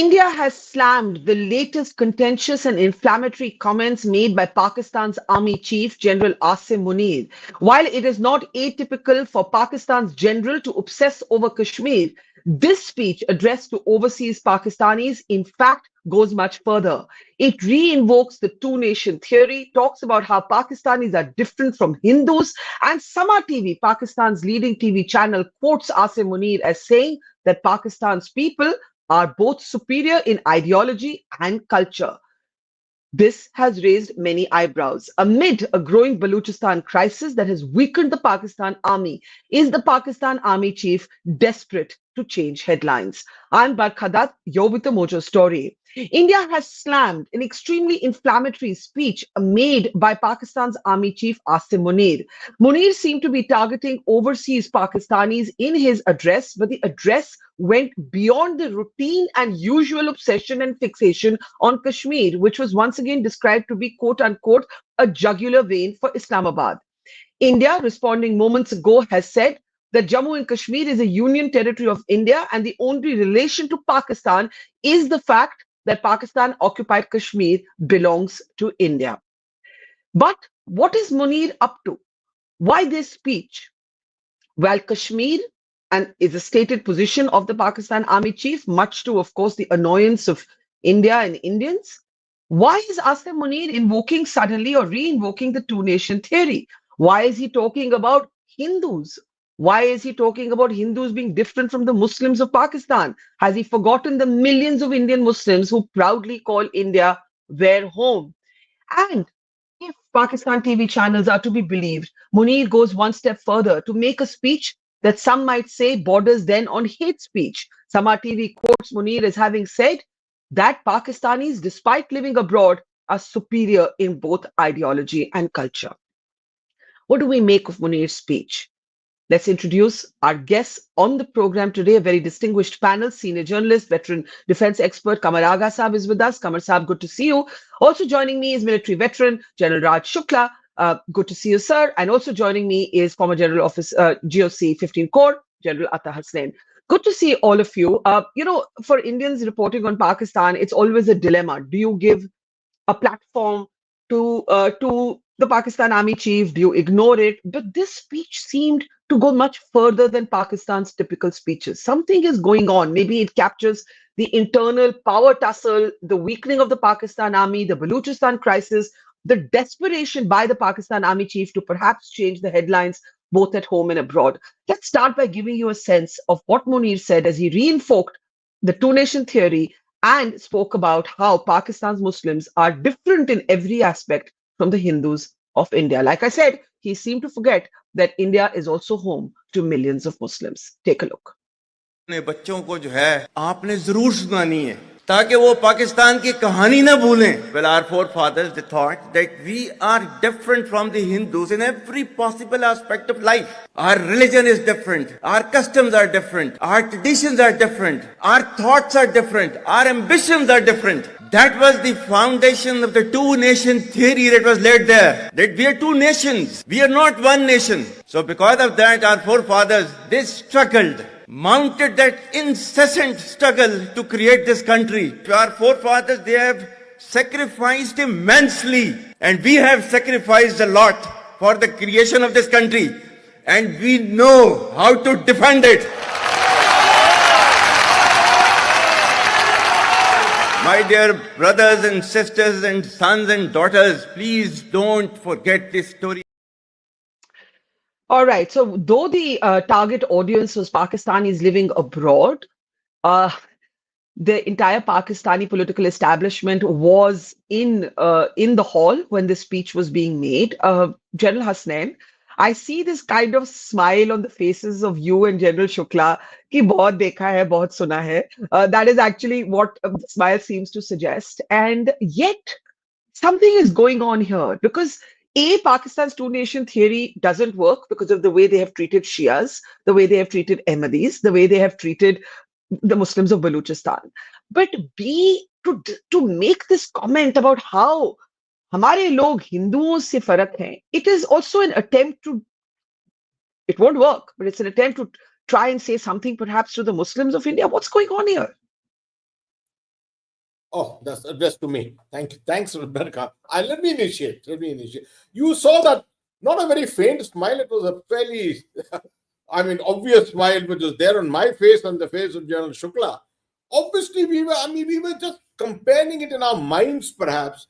India has slammed the latest contentious and inflammatory comments made by Pakistan's Army Chief General Asim Munir. While it is not atypical for Pakistan's general to obsess over Kashmir, this speech addressed to overseas Pakistanis, in fact, goes much further. It re-invokes the two-nation theory, talks about how Pakistanis are different from Hindus, and Samaa TV, Pakistan's leading TV channel, quotes Asim Munir as saying that Pakistan's people are both superior in ideology and culture. This has raised many eyebrows. Amid a growing Balochistan crisis that has weakened the Pakistan army, is the Pakistan army chief desperate to change headlines? I'm Barkha Dutt, you're with the Mojo story. India has slammed an extremely inflammatory speech made by Pakistan's army chief Asim Munir. Munir seemed to be targeting overseas Pakistanis in his address, but the address went beyond the routine and usual obsession and fixation on Kashmir, which was once again described to be quote unquote a jugular vein for Islamabad. India, responding moments ago, has said that Jammu and Kashmir is a union territory of India, and the only relation to Pakistan is the fact that Pakistan occupied Kashmir belongs to India. But what is Munir up to? Why this speech? Well, Kashmir and is a stated position of the Pakistan army chief, much to, of course, the annoyance of India and Indians. Why is Asim Munir invoking suddenly or re-invoking the two-nation theory? Why is he talking about Hindus? Why is he talking about Hindus being different from the Muslims of Pakistan? Has he forgotten the millions of Indian Muslims who proudly call India their home? And if Pakistan TV channels are to be believed, Munir goes one step further to make a speech that some might say borders then on hate speech. Samaa TV quotes Munir as having said that Pakistanis, despite living abroad, are superior in both ideology and culture. What do we make of Munir's speech? Let's introduce our guests on the program today, a very distinguished panel. Senior journalist, veteran defense expert Kamar Agha Saab is with us. Kamar Saab, good to see you. Also joining me is military veteran General Raj Shukla. Good to see you, sir. And also joining me is former General Office GOC 15 Corps, General Ata Hasnaian. Good to see all of you. For Indians reporting on Pakistan, it's always a dilemma. Do you give a platform to the Pakistan army chief? Do you ignore it? But this speech seemed to go much further than Pakistan's typical speeches. Something is going on. Maybe it captures the internal power tussle, the weakening of the Pakistan army, the Balochistan crisis, the desperation by the Pakistan army chief to perhaps change the headlines both at home and abroad. Let's start by giving you a sense of what Munir said as he reinforced the two-nation theory and spoke about how Pakistan's Muslims are different in every aspect from the Hindus of India. Like I said, he seemed to forget that India is also home to millions of Muslims. Take a look. अपने बच्चों को जो है आपने जरूर सुनानी है ताकि वो पाकिस्तान की कहानी ना भूलें. Well, our forefathers they thought that we are different from the Hindus in every possible aspect of life. Our religion is different, our customs are different, our traditions are different, our thoughts are different, our ambitions are different. That was the foundation of the two-nation theory that was laid there. That we are two nations, we are not one nation. So because of that, our forefathers, they struggled, mounted that incessant struggle to create this country. Our forefathers, they have sacrificed immensely, and we have sacrificed a lot for the creation of this country, and we know how to defend it. My dear brothers and sisters and sons and daughters, please don't forget this story. All right. So though the target audience was Pakistanis living abroad, the entire Pakistani political establishment was in the hall when the speech was being made. General Hasnain, I see this kind of smile on the faces of you and General Shukla, ki bahut dekha hai, bahut suna hai. That is actually what the smile seems to suggest. And yet, something is going on here because Pakistan's two-nation theory doesn't work because of the way they have treated Shias, the way they have treated Ahmadis, the way they have treated the Muslims of Balochistan. But B, to make this comment about how हमारे लोग हिंदुओं से फर्क हैं, it is also an attempt to, it won't work, but it's an attempt to try and say something perhaps to the Muslims of India. What's going on here? Oh, that's addressed to me. Thank you. Thanks, Barkha. Let me initiate. You saw that, not a very faint smile. It was a fairly, obvious smile which was there on my face and the face of General Shukla. Obviously, we were just comparing it in our minds, perhaps.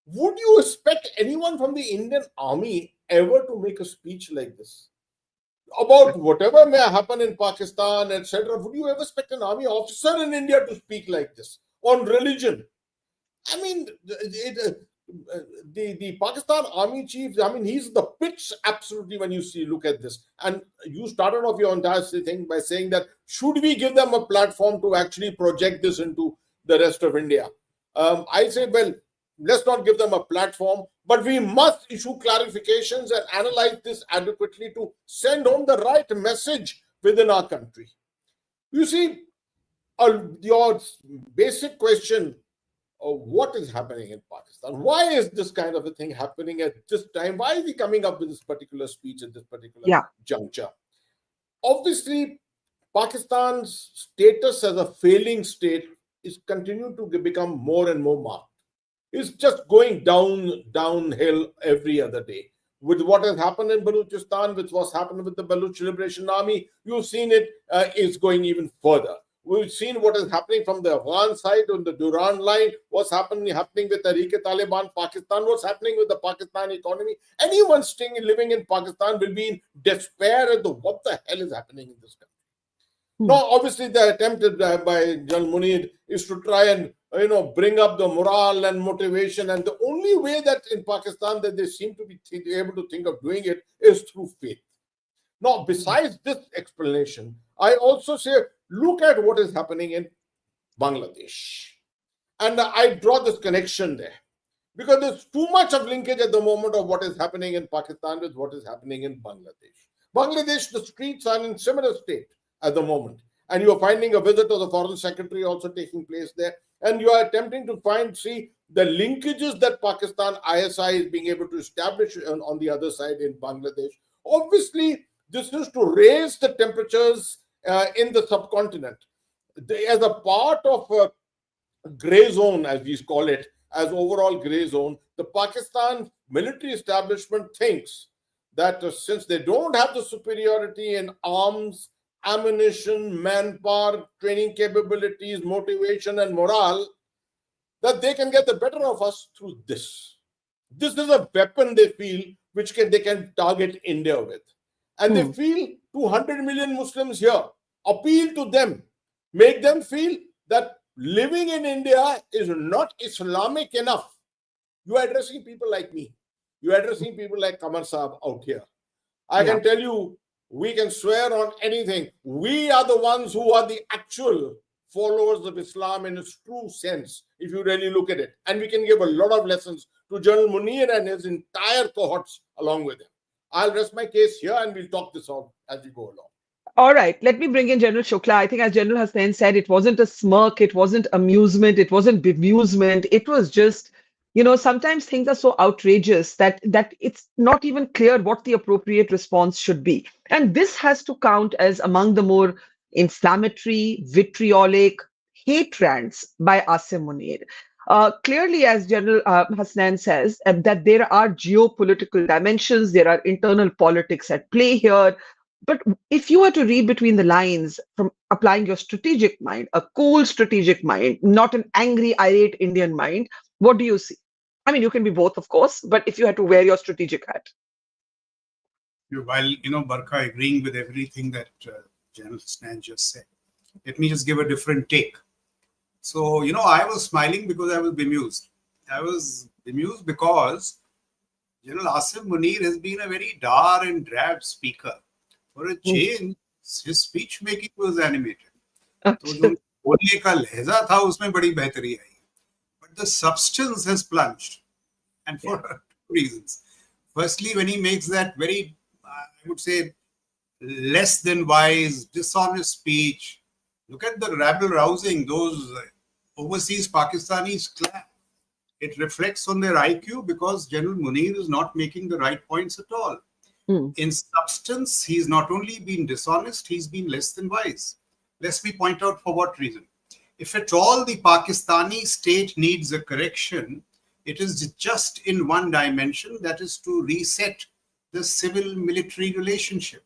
Would you expect anyone from the Indian Army ever to make a speech like this? About whatever may happen in Pakistan, etc., would you ever expect an army officer in India to speak like this on religion? I mean, the Pakistan army chief, he's the pitch absolutely when you look at this. And you started off your entire thing by saying that should we give them a platform to actually project this into the rest of India? I say, well, let's not give them a platform, but we must issue clarifications and analyze this adequately to send home the right message within our country. You see, your basic question of what is happening in Pakistan? Why is this kind of a thing happening at this time? Why is he coming up with this particular speech at this particular juncture? Obviously, Pakistan's status as a failing state is continuing to become more and more marked. It's just going downhill every other day. With what has happened in Balochistan, with what's happened with the Baloch Liberation Army, you've seen it is going even further. We've seen what is happening from the Afghan side on the Durand line, what's happening with Tehreek-e-Taliban Pakistan, what's happening with the Pakistan economy. Anyone living in Pakistan will be in despair at what the hell is happening in this country. Now, obviously, the attempt by General Munir is to try and bring up the morale and motivation, and the only way that in Pakistan that they seem to be able to think of doing it is through faith. Now, besides this explanation, I also say, look at what is happening in Bangladesh. And I draw this connection there because there's too much of linkage at the moment of what is happening in Pakistan with what is happening in Bangladesh. Bangladesh, the streets are in similar state at the moment. And you're finding a visit of the foreign secretary also taking place there. And you are attempting to see the linkages that Pakistan ISI is being able to establish on the other side in Bangladesh. Obviously, this is to raise the temperatures in the subcontinent. As a part of a gray zone, as we call it, as overall gray zone, the Pakistan military establishment thinks that since they don't have the superiority in arms, ammunition, manpower, training capabilities, motivation, and morale, that they can get the better of us through this. This is a weapon they feel which they can target India with. And they feel 200 million Muslims here. Appeal to them. Make them feel that living in India is not Islamic enough. You are addressing people like me. You are addressing people like Kamar Saab out here. I can tell you, we can swear on anything. We are the ones who are the actual followers of Islam in its true sense, if you really look at it. And we can give a lot of lessons to General Munir and his entire cohorts along with him. I'll rest my case here and we'll talk this out as we go along. All right, let me bring in General Shukla. I think as General Hasnaian said, it wasn't a smirk, it wasn't amusement, it wasn't bemusement. It was just, sometimes things are so outrageous that it's not even clear what the appropriate response should be. And this has to count as among the more inflammatory, vitriolic hate rants by Asim Munir. Clearly, as General Hasnaian says, that there are geopolitical dimensions, there are internal politics at play here. But if you were to read between the lines from applying your strategic mind, a cool strategic mind, not an angry, irate Indian mind, what do you see? I mean, you can be both, of course, but if you had to wear your strategic hat. While, Barkha, agreeing with everything that General Hasnaian just said, let me just give a different take. So, I was smiling because I was bemused. I was bemused because General Asim Munir has been a very dour and drab speaker. For a change, his speech making was animated. तो जो बोलने का लहजा था उसमें बड़ी बेहतरी आई. But the substance has plunged, and for two reasons. Firstly, when he makes that very, I would say, less than wise, dishonest speech, look at the rabble-rousing those overseas Pakistanis clap. It reflects on their IQ because General Munir is not making the right points at all. In substance, he's not only been dishonest, he's been less than wise. Let me point out for what reason. If at all the Pakistani state needs a correction, it is just in one dimension, that is to reset the civil-military relationship.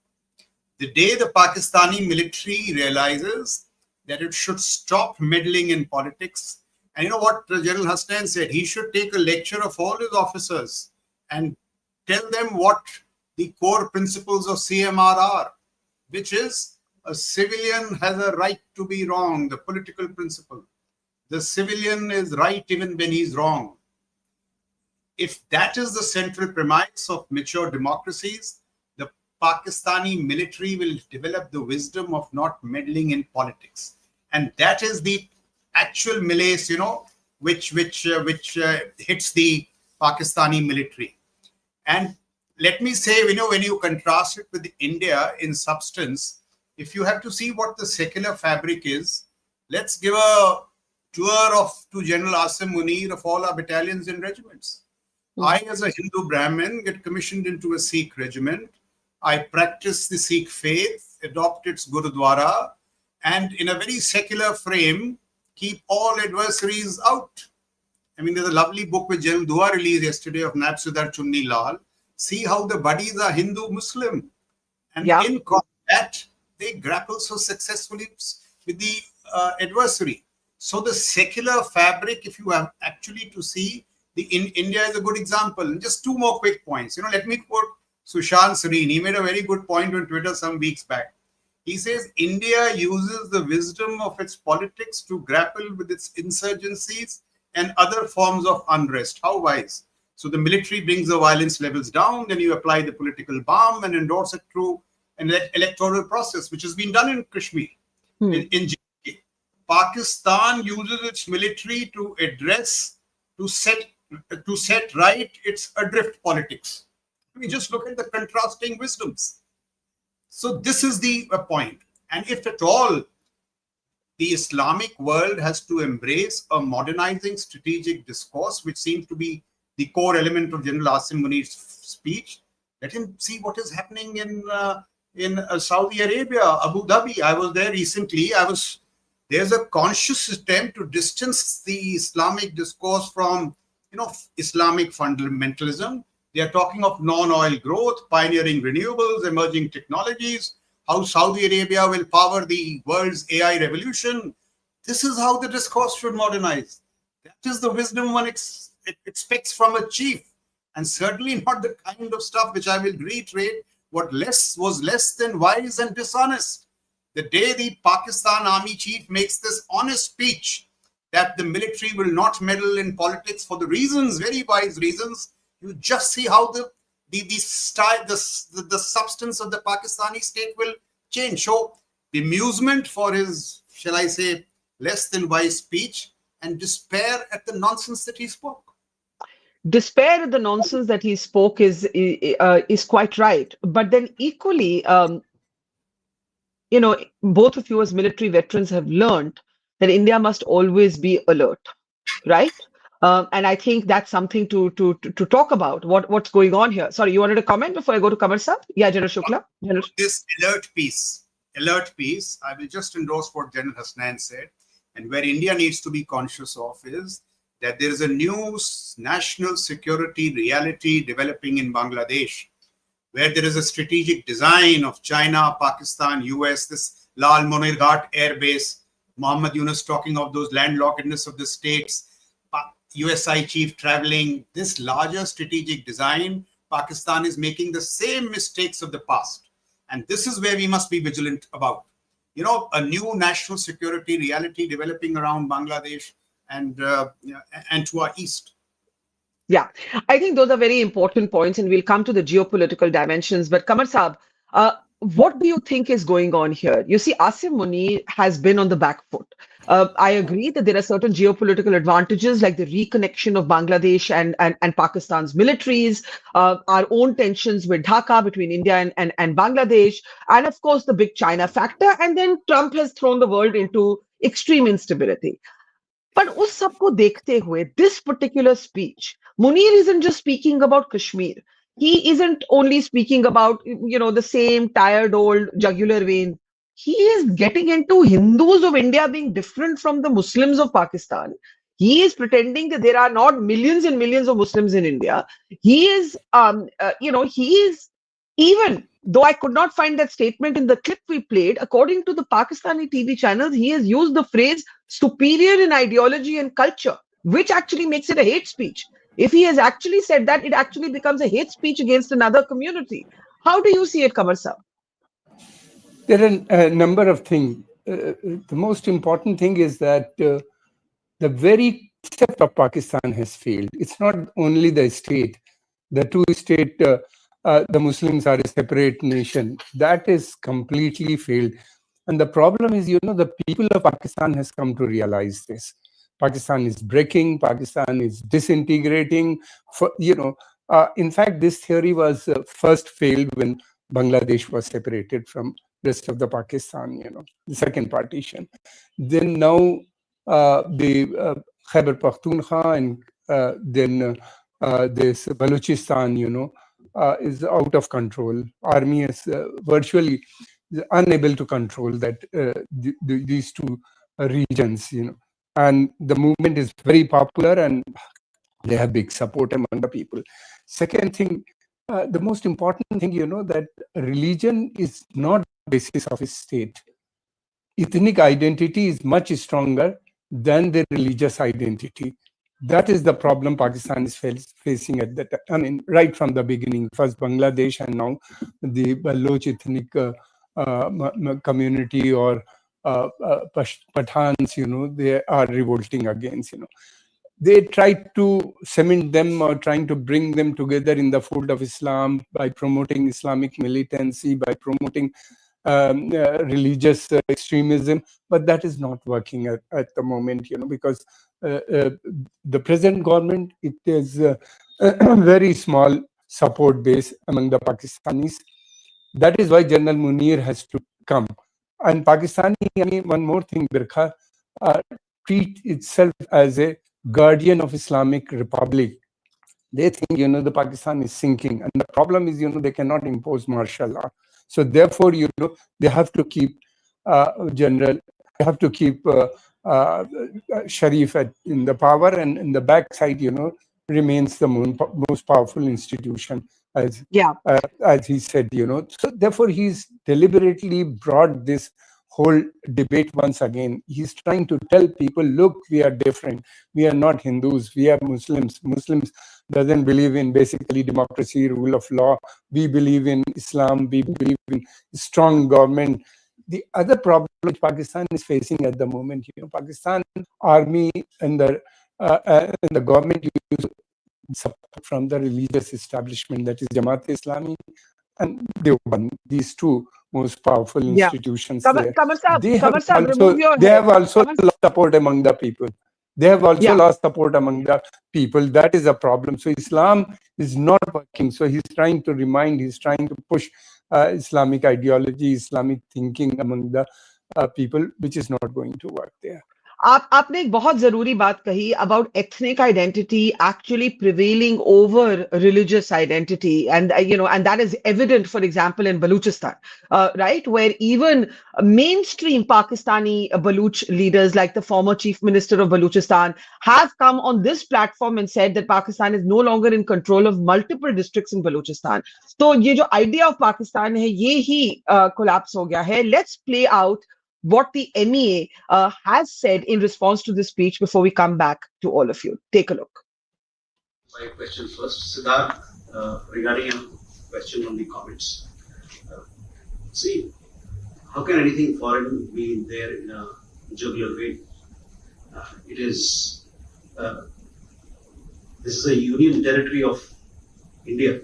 The day the Pakistani military realizes that it should stop meddling in politics, and you know what General Hasnaian said, he should take a lecture of all his officers and tell them what the core principles of CMR are, which is a civilian has a right to be wrong, the political principle. The civilian is right even when he's wrong. If that is the central premise of mature democracies, the Pakistani military will develop the wisdom of not meddling in politics. And that is the actual malaise, which hits the Pakistani military. And let me say, when you contrast it with India in substance, if you have to see what the secular fabric is, let's give a tour to General Asim Munir of all our battalions and regiments. I, as a Hindu Brahmin, get commissioned into a Sikh regiment. I practice the Sikh faith, adopt its Gurudwara, and in a very secular frame, keep all adversaries out. I mean, there's a lovely book which General Dua released yesterday of Nab Sudhar Chunni Lal. See how the buddies are Hindu-Muslim. And in combat, they grapple so successfully with the adversary. So the secular fabric, if you have actually to see, in India is a good example. And just two more quick points. Let me quote Sushant Sareen. He made a very good point on Twitter some weeks back. He says, India uses the wisdom of its politics to grapple with its insurgencies and other forms of unrest. How wise. So the military brings the violence levels down, then you apply the political balm and endorse it through an electoral process, which has been done in Kashmir, in JK. Pakistan uses its military to set right its adrift politics. We just look at the contrasting wisdoms. So this is the point. And if at all the Islamic world has to embrace a modernizing strategic discourse, which seems to be the core element of General Asim Munir's speech, let him see what is happening in Saudi Arabia, Abu Dhabi. I was there recently. There's a conscious attempt to distance the Islamic discourse from Islamic fundamentalism. They are talking of non-oil growth, pioneering renewables, emerging technologies, how Saudi Arabia will power the world's AI revolution. This is how the discourse should modernize. That is the wisdom one expects from a chief, and certainly not the kind of stuff which I will reiterate was less than wise and dishonest. The day the Pakistan army chief makes this honest speech that the military will not meddle in politics for the reasons, very wise reasons, you just see how the substance of the Pakistani state will change. So bemusement for his, shall I say, less than wise speech, and despair at the nonsense that he spoke. Despair at the nonsense that he spoke is quite right. But then equally, both of you as military veterans have learned that India must always be alert, right? And I think that's something to talk about. What's going on here? Sorry, you wanted to comment before I go to Kamar Saab? Yeah, General Shukla. This alert piece, I will just endorse what General Hasnaian said. And where India needs to be conscious of is that there is a new national security reality developing in Bangladesh, where there is a strategic design of China, Pakistan, US, this Lal Munir Ghat Air Base, Muhammad Yunus talking of those landlockedness of the states, USI chief traveling, this larger strategic design, Pakistan is making the same mistakes of the past. And this is where we must be vigilant about. A new national security reality developing around Bangladesh and to our east. Yeah, I think those are very important points, and we'll come to the geopolitical dimensions. But Kamar Saab, what do you think is going on here? You see, Asim Munir has been on the back foot. I agree that there are certain geopolitical advantages, like the reconnection of Bangladesh and Pakistan's militaries, our own tensions with Dhaka between India and Bangladesh, and of course the big China factor. And then Trump has thrown the world into extreme instability. But उस सबको देखते हुए, this particular speech, Munir isn't just speaking about Kashmir. He isn't only speaking about, the same tired old jugular vein. he is getting into Hindus of India being different from the Muslims of Pakistan. He is pretending that there are not millions and millions of Muslims in India. He is, he is, even though I could not find that statement in the clip we played, according to the Pakistani TV channels, he has used the phrase superior in ideology and culture, which actually makes it a hate speech. If he has actually said that, it actually becomes a hate speech against another community. How do you see it, Kamar Saab? There are a number of things. The most important thing is that the very concept of Pakistan has failed. It's not only the state, the two-state, the Muslims are a separate nation. That is completely failed. And the problem is, the people of Pakistan has come to realize this. Pakistan is breaking, Pakistan is disintegrating. In fact, this theory was first failed when Bangladesh was separated from rest of the Pakistan, the second partition. Then now the Khyber Pakhtunkhwa and then this Balochistan, is out of control. Army is virtually unable to control that these two regions, and the movement is very popular and they have big support among the people. Second thing, the most important thing, that religion is not the basis of a state. Ethnic identity is much stronger than the religious identity. That is the problem Pakistan is facing at that. I mean, right from the beginning. First Bangladesh, and now the Baloch ethnic community or Pathans. They are revolting against. They try to cement them or trying to bring them together in the fold of Islam by promoting Islamic militancy, by promoting religious extremism, but that is not working at the moment, because the present government, it is a very small support base among the Pakistanis. That is why General Munir has to come. And Pakistani, one more thing, Barkha, treat itself as a guardian of Islamic Republic. They think, the Pakistan is sinking. And the problem is, they cannot impose martial law. So therefore, they have to keep they have to keep Sharif in the power, and in the backside, remains the most powerful institution, as he said, So therefore, he's deliberately brought this whole debate once again. He's trying to tell people, look, we are different. We are not Hindus. We are Muslims. Muslims doesn't believe in basically democracy, rule of law. We believe in Islam. We believe in strong government. The other problem which Pakistan is facing at the moment, Pakistan army and the government use support from the religious establishment, that is Jamaat Islami and Deoband, these two most powerful institutions there. They have also lost support among the people. They have also lost support among the people. That is a problem. So Islam is not working. So he's trying to push Islamic ideology, Islamic thinking among the people, which is not going to work there. आपने एक बहुत जरूरी बात कही about ethnic identity actually prevailing over religious identity, and and that is evident, for example, in Balochistan, right, where even mainstream Pakistani Baloch leaders, like the former chief minister of Balochistan, have come on this platform and said that Pakistan is no longer in control of multiple districts in Balochistan. So ये जो idea of Pakistan है, ये ही collapse हो गया है. Let's play out what the MEA has said in response to this speech before we come back to all of you. Take a look. My question first, Siddharth, regarding a question from the comments. See, how can anything foreign be there in a jugular way? It is, this is a union territory of India.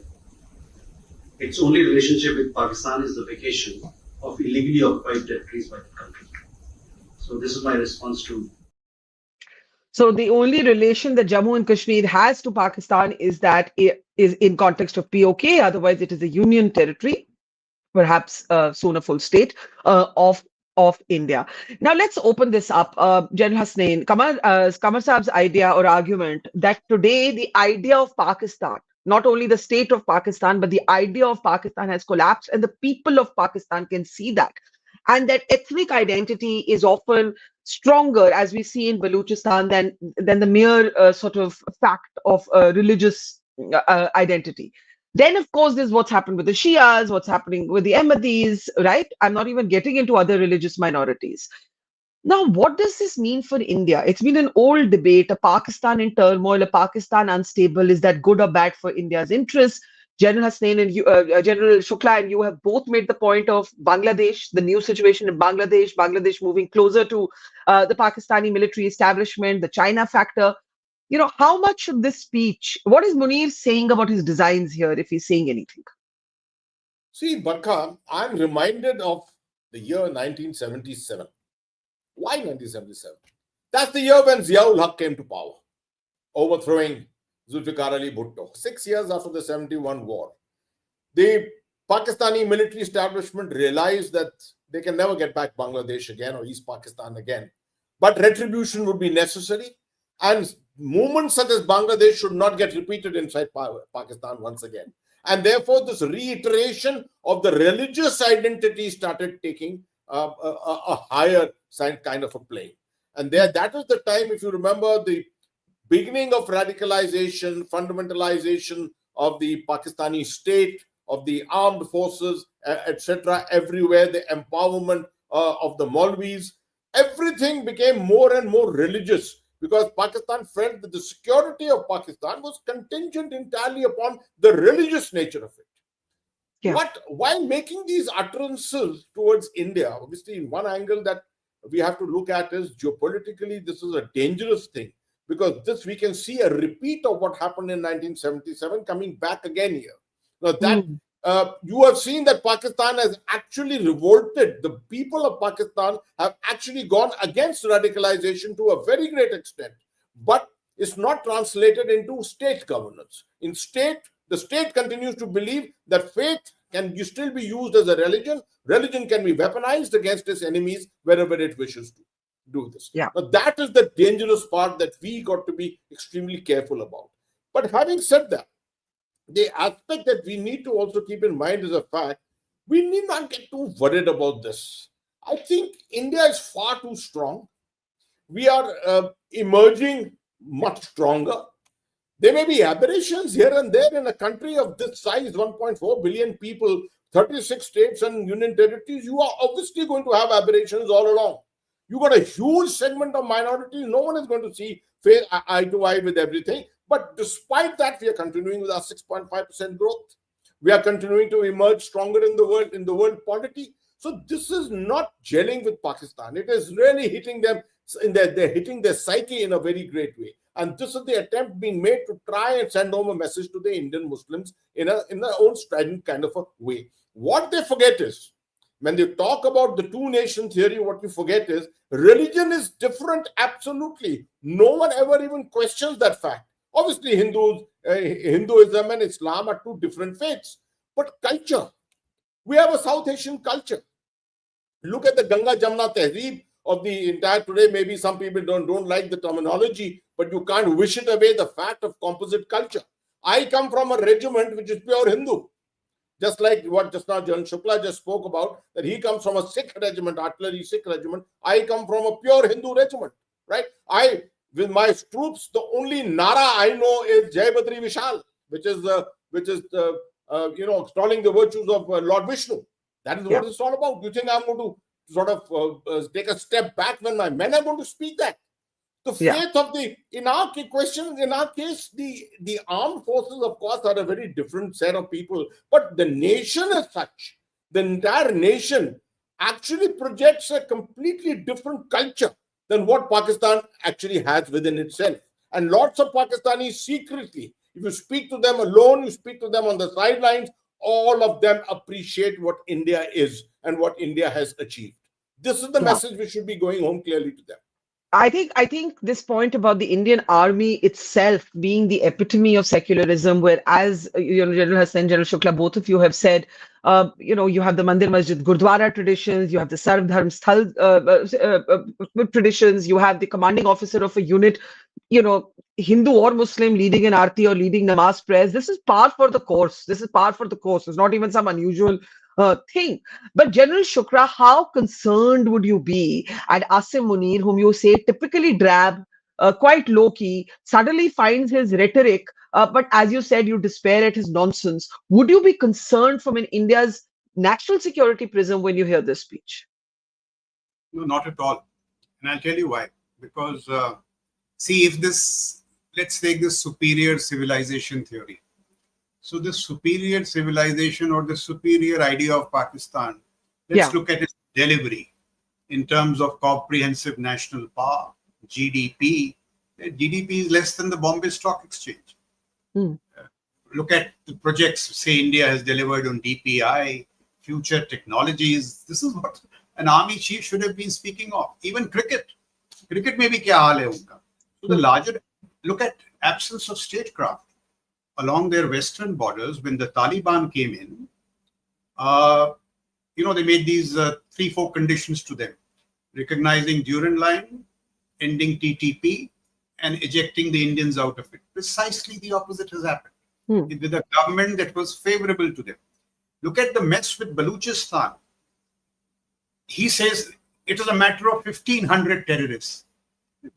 Its only relationship with Pakistan is the vacation of illegally occupied territories by the country. So this is my response to. So the only relation that Jammu and Kashmir has to Pakistan is that it is in context of POK. Otherwise, it is a union territory, perhaps soon a full state of India. Now let's open this up. General Hasnaian, Kamar Saab's idea or argument that today the idea of Pakistan, not only the state of Pakistan, but the idea of Pakistan has collapsed, and the people of Pakistan can see that. and that ethnic identity is often stronger, as we see in Balochistan, than the mere sort of fact of religious identity. Then, of course, there's what's happened with the Shias, what's happening with the Ahmadis, right? I'm not even getting into other religious minorities. Now, what does this mean for India? It's been an old debate, a Pakistan in turmoil, a Pakistan unstable. Is that good or bad for India's interests? General Hasnain and you, General Shukla and you have both made the point of Bangladesh, the new situation in Bangladesh, Bangladesh moving closer to the Pakistani military establishment, the China factor. How much should this speech, what is Munir saying about his designs here, if he's saying anything? See, Barkha, I'm reminded of the year 1977. Why 1977? That's the year when Ziaul Haq came to power, overthrowing Zulfikar Ali Bhutto. 6 years after the 71 war. The Pakistani military establishment realized that they can never get back Bangladesh again or East Pakistan again. But retribution would be necessary, and movements such as Bangladesh should not get repeated inside Pakistan once again. And therefore, this reiteration of the religious identity started taking a higher kind of a plane. And that is the time, if you remember, the beginning of radicalization, fundamentalization of the Pakistani state, of the armed forces, etc. Everywhere, the empowerment of the Maulvis, everything became more and more religious, because Pakistan felt that the security of Pakistan was contingent entirely upon the religious nature of it. Yeah. While making these utterances towards India, obviously, in one angle that we have to look at is geopolitically, this is a dangerous thing, because this we can see a repeat of what happened in 1977 coming back again here. Now that you have seen that Pakistan has actually revolted. The people of Pakistan have actually gone against radicalization to a very great extent, but it's not translated into state governance. The state continues to believe that faith can still be used as a religion. Religion can be weaponized against its enemies wherever it wishes to do this. Yeah. Now, that is the dangerous part that we got to be extremely careful about. But having said that, the aspect that we need to also keep in mind is a fact, we need not get too worried about this. I think India is far too strong. We are emerging much stronger. There may be aberrations here and there in a country of this size, 1.4 billion people, 36 states and union territories. You are obviously going to have aberrations all along. You got a huge segment of minorities. No one is going to see eye to eye with everything. But despite that, we are continuing with our 6.5% growth. We are continuing to emerge stronger in the world polity. So this is not gelling with Pakistan. It is really hitting them. They're hitting their psyche in a very great way. And this is the attempt being made to try and send home a message to the Indian Muslims in their own strident kind of a way. What they forget is, when they talk about the two-nation theory, what you forget is religion is different, absolutely. No one ever even questions that fact. Obviously, Hinduism and Islam are two different faiths. But culture, we have a South Asian culture. Look at the Ganga Jamna Tehzeeb of the entire today. Maybe some people don't like the terminology, but you can't wish it away, the fact of composite culture. I come from a regiment which is pure Hindu. Just like what just now General Shukla just spoke about, that he comes from a Sikh regiment, artillery Sikh regiment. I come from a pure Hindu regiment, right? With my troops, the only Nara I know is Jai Badri Vishal, which is extolling the virtues of Lord Vishnu. That is what it's all about. You think I'm going to sort of take a step back when my men are going to speak that? The faith of in our case, the armed forces, of course, are a very different set of people. But the nation as such, the entire nation actually projects a completely different culture than what Pakistan actually has within itself. And lots of Pakistanis secretly, if you speak to them alone, you speak to them on the sidelines, all of them appreciate what India is and what India has achieved. This is the message which should be going home clearly to them. I think this point about the Indian army itself being the epitome of secularism, where, as General Hassan, General Shukla, both of you have said, you have the Mandir Masjid Gurdwara traditions, you have the Sarv Dharm Sthal traditions, you have the commanding officer of a unit, Hindu or Muslim, leading an arti or leading namaz prayers. This is par for the course. It's not even some unusual thing. But General Shukra, how concerned would you be at Asim Munir, whom you say typically drab, quite low key, suddenly finds his rhetoric, but as you said, you despair at his nonsense. Would you be concerned from an India's national security prism when you hear this speech? No, not at all. And I'll tell you why. Because, see, if this, let's take this superior civilization theory. So the superior civilization or the superior idea of Pakistan, let's look at its delivery in terms of comprehensive national power, GDP. GDP is less than the Bombay Stock Exchange. Look at the projects, say India has delivered on DPI, future technologies. This is what an army chief should have been speaking of. Even cricket. Cricket may be kya haal hai unka. So the larger, look at absence of statecraft. Along their western borders, when the Taliban came in, they made these 3-4 conditions to them. Recognizing Durand Line, ending TTP, and ejecting the Indians out of it. Precisely the opposite has happened. With a government that was favorable to them. Look at the mess with Balochistan. He says it is a matter of 1,500 terrorists.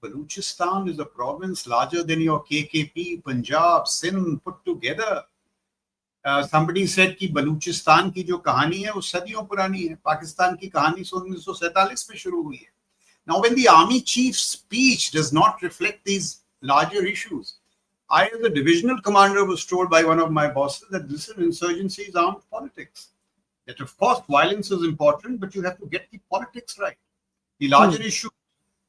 Balochistan is a province larger than your KKP, Punjab, Sindh put together. Somebody said कि बलूचिस्तान की जो कहानी है वो सदियों पुरानी है. पाकिस्तान की कहानी 1947 में शुरू हुई है. Now, when the army chief's speech does not reflect these larger issues, I, as a divisional commander, was told by one of my bosses that listen, insurgency is armed politics. That of course violence is important, but you have to get the politics right. The larger issue.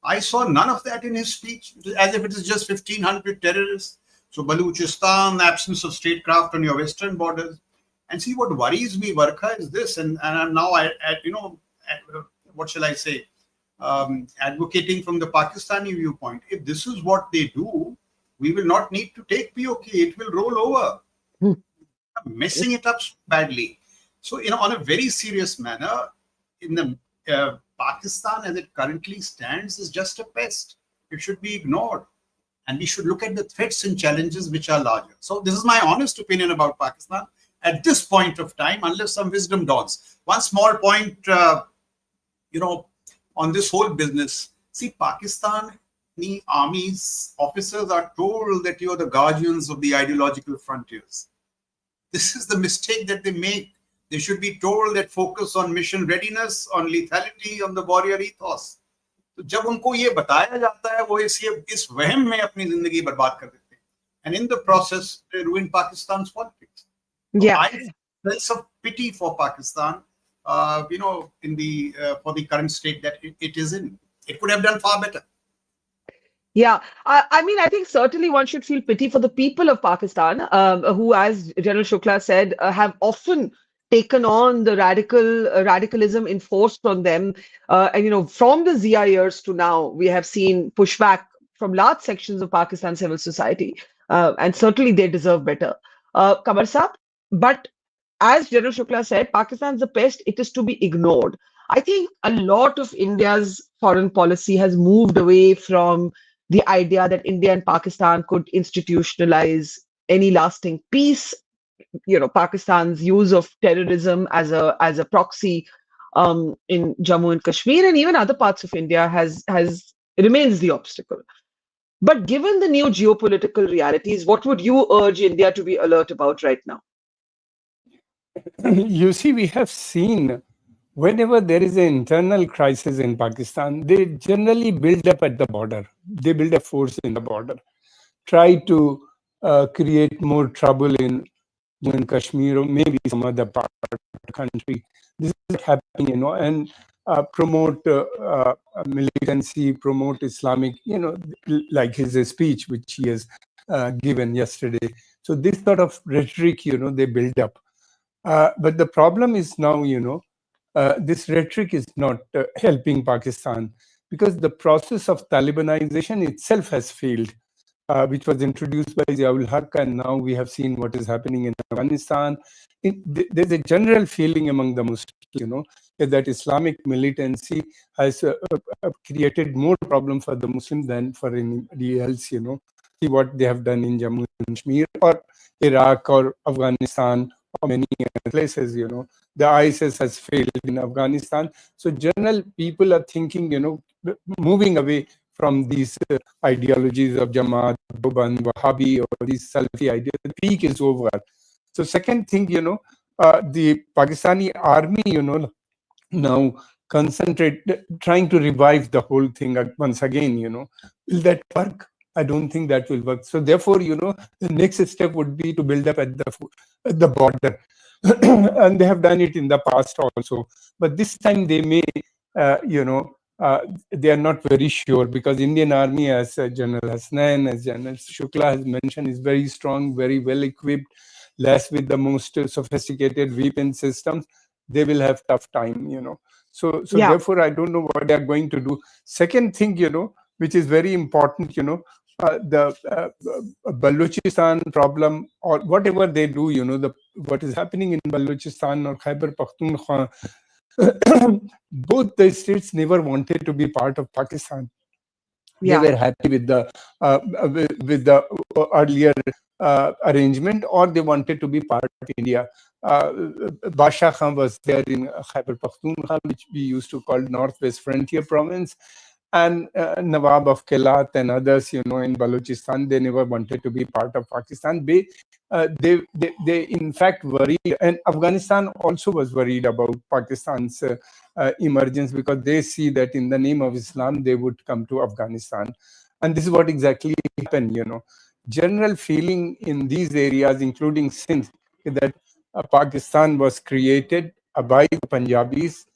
I saw none of that in his speech, as if it is just 1,500 terrorists. So Balochistan, the absence of statecraft on your western borders. And see, what worries me, Barkha, is this, and I'm now, what shall I say, advocating from the Pakistani viewpoint. If this is what they do, we will not need to take POK. It will roll over. Messing it up badly. So, on a very serious manner, in the Pakistan as it currently stands is just a pest. It should be ignored. And we should look at the threats and challenges which are larger. So this is my honest opinion about Pakistan at this point of time, unless some wisdom dawns. One small point, on this whole business. See, Pakistani army's officers are told that you are the guardians of the ideological frontiers. This is the mistake that they make. They should be told that focus on mission readiness, on lethality, on the warrior ethos. तो जब उनको ये बताया जाता है वो इस वहम में अपनी जिंदगी बर्बाद कर देते हैं. And in the process, they ruin Pakistan's politics. So I feel some pity for Pakistan, in the for the current state that it is in. It could have done far better. Yeah, I mean, I think certainly one should feel pity for the people of Pakistan, who, as General Shukla said, have often taken on the radicalism enforced on them. And, from the Zia years to now, we have seen pushback from large sections of Pakistan civil society. And certainly they deserve better. Kamar Saab, but as General Shukla said, Pakistan is the pest, it is to be ignored. I think a lot of India's foreign policy has moved away from the idea that India and Pakistan could institutionalize any lasting peace. Pakistan's use of terrorism as a proxy in Jammu and Kashmir and even other parts of India remains the obstacle. But given the new geopolitical realities, what would you urge India to be alert about right now? You see, we have seen whenever there is an internal crisis in Pakistan, they generally build up at the border. They build a force in the border, try to create more trouble in Kashmir or maybe some other part of the country. This is happening, and promote militancy, promote Islamic, like his speech, which he has given yesterday. So this sort of rhetoric, they build up. But the problem is now, this rhetoric is not helping Pakistan because the process of Talibanization itself has failed, which was introduced by Ziaul Haq, and now we have seen what is happening in Afghanistan. There's a general feeling among the Muslims, that Islamic militancy has created more problem for the Muslims than for anybody else. See what they have done in Jammu and Kashmir or Iraq or Afghanistan or many other places, the ISIS has failed in Afghanistan. So general people are thinking, moving away from these ideologies of Jamaat, Boban, Wahhabi, or these Salafi ideas. The peak is over. So second thing, the Pakistani army, now trying to revive the whole thing once again, will that work? I don't think that will work. So therefore, the next step would be to build up at the border. And they have done it in the past also. But this time they may, they are not very sure, because Indian army, as General Hasnaian, as General Shukla has mentioned, is very strong, very well equipped, less with the most sophisticated weapon systems. They will have tough time, So Yeah. therefore, I don't know what they are going to do. Second thing, which is very important, the Balochistan problem, or whatever they do, what is happening in Balochistan or Khyber Pakhtunkhwa, both the states never wanted to be part of Pakistan. Yeah. They were happy with the earlier arrangement, or they wanted to be part of India. Basha Khan was there in Khyber Pakhtunkhwa, which we used to call Northwest Frontier Province, and Nawab of Kelat and others, in Balochistan, they never wanted to be part of Pakistan. They in fact worried, and Afghanistan also was worried about Pakistan's emergence, because they see that in the name of Islam, they would come to Afghanistan. And this is what exactly happened, General feeling in these areas, including Sindh, that Pakistan was created by the Punjabis,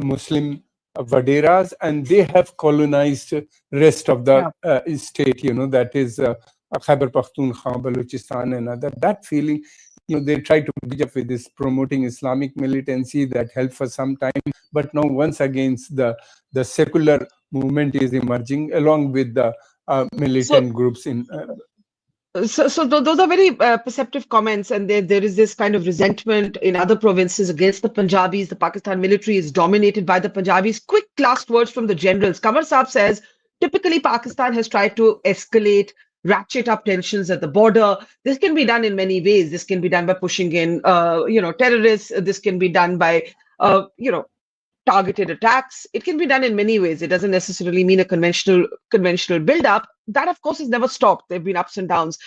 Muslim Vaderas, and they have colonized rest of the state, that is Khyber Pakhtunkhwa, Balochistan, and other. That feeling, they try to bridge up with this promoting Islamic militancy that helped for some time, but now once again the secular movement is emerging along with the militant groups in. So those are very perceptive comments, and there is this kind of resentment in other provinces against the Punjabis. The Pakistan military is dominated by the Punjabis. Quick last words from the generals. Qamar Saab says, typically Pakistan has tried to escalate, ratchet up tensions at the border. This can be done in many ways. This can be done by pushing in, terrorists. This can be done by, targeted attacks. It can be done in many ways. It doesn't necessarily mean a conventional build-up. That, of course, has never stopped. There have been ups and downs.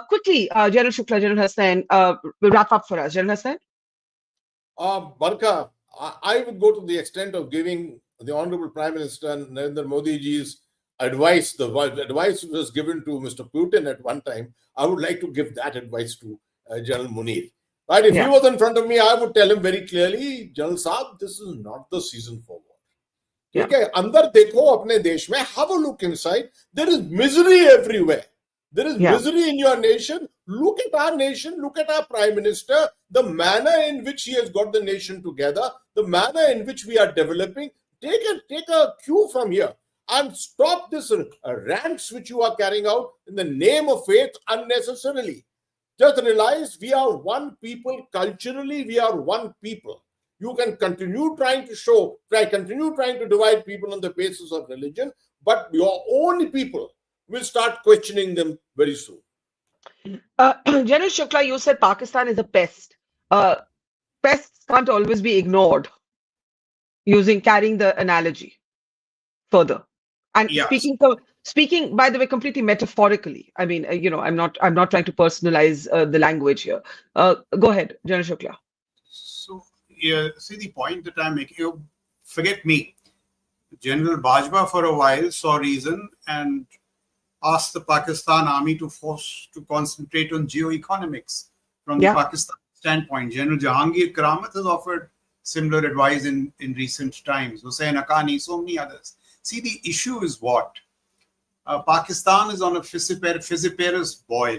Quickly, General Shukla, General Hasnaian, will wrap up for us. General Hasnaian? Barkha, I would go to the extent of giving the Honorable Prime Minister Narendra Modi ji's advice, the advice was given to Mr. Putin at one time. I would like to give that advice to General Munir. Right? If he was in front of me, I would tell him very clearly, General Saab, this is not the season for war. Okay, andar dekho apne desh mein, have a look inside. There is misery everywhere. There is misery in your nation. Look at our nation. Look at our Prime Minister. The manner in which he has got the nation together. The manner in which we are developing. Take a cue from here. And stop this rants which you are carrying out in the name of faith unnecessarily. Just realize we are one people culturally. We are one people. You can continue trying to divide people on the basis of religion, but your own people will start questioning them very soon. General Shukla, you said Pakistan is a pest. Pests can't always be ignored. Carrying the analogy further. And speaking, by the way, completely metaphorically. I mean, I'm not trying to personalize the language here. Go ahead, General Shukla. So, see the point that I'm making. Forget me. General Bajwa for a while saw reason and asked the Pakistan army to concentrate on geoeconomics from the Pakistan standpoint. General Jahangir Karamat has offered similar advice in recent times. Hussain Haqqani, so many others. See, the issue is what? Pakistan is on a fissiparous boil.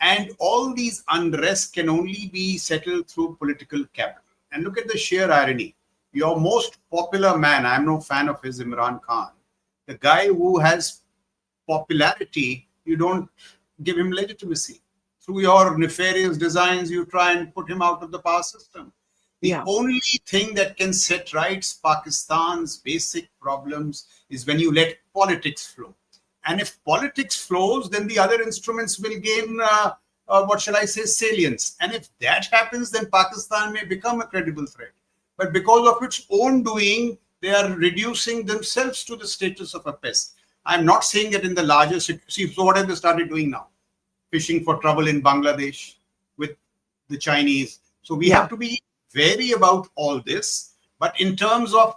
And all these unrest can only be settled through political capital. And look at the sheer irony. Your most popular man, I'm no fan of his, Imran Khan, the guy who has popularity, you don't give him legitimacy. Through your nefarious designs, you try and put him out of the power system. The only thing that can set right Pakistan's basic problems is when you let politics flow. And if politics flows, then the other instruments will gain what shall I say, salience. And if that happens, then Pakistan may become a credible threat. But because of its own doing, they are reducing themselves to the status of a pest. I'm not saying that in the larger, see, so what have they started doing now? Fishing for trouble in Bangladesh with the Chinese. So we have to be wary about all this. But in terms of,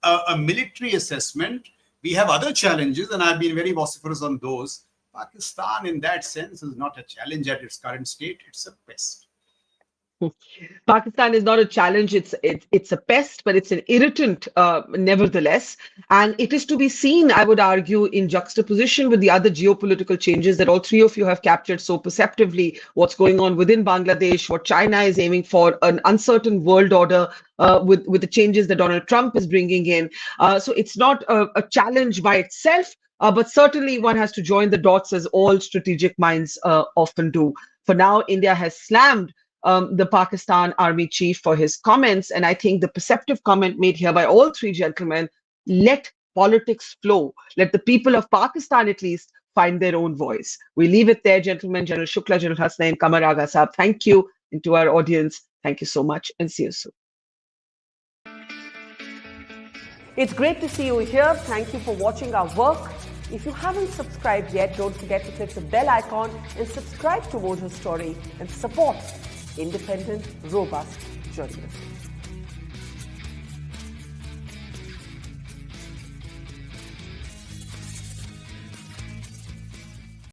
a military assessment, we have other challenges, and I've been very vociferous on those. Pakistan, in that sense, is not a challenge at its current state. It's a pest. Pakistan is not a challenge, it's a pest, but it's an irritant nevertheless. And it is to be seen, I would argue, in juxtaposition with the other geopolitical changes that all three of you have captured so perceptively, what's going on within Bangladesh, what China is aiming for, an uncertain world order with the changes that Donald Trump is bringing in. So it's not a challenge by itself, but certainly one has to join the dots, as all strategic minds often do. For now, India has slammed the Pakistan army chief for his comments. And I think the perceptive comment made here by all three gentlemen, let politics flow. Let the people of Pakistan at least find their own voice. We leave it there, gentlemen. General Shukla, General Hasnaian, Qamar Agha Sahab, thank you. And to our audience, thank you so much and see you soon. It's great to see you here. Thank you for watching our work. If you haven't subscribed yet, don't forget to click the bell icon and subscribe to Vote Her Story and support independent, robust journalism.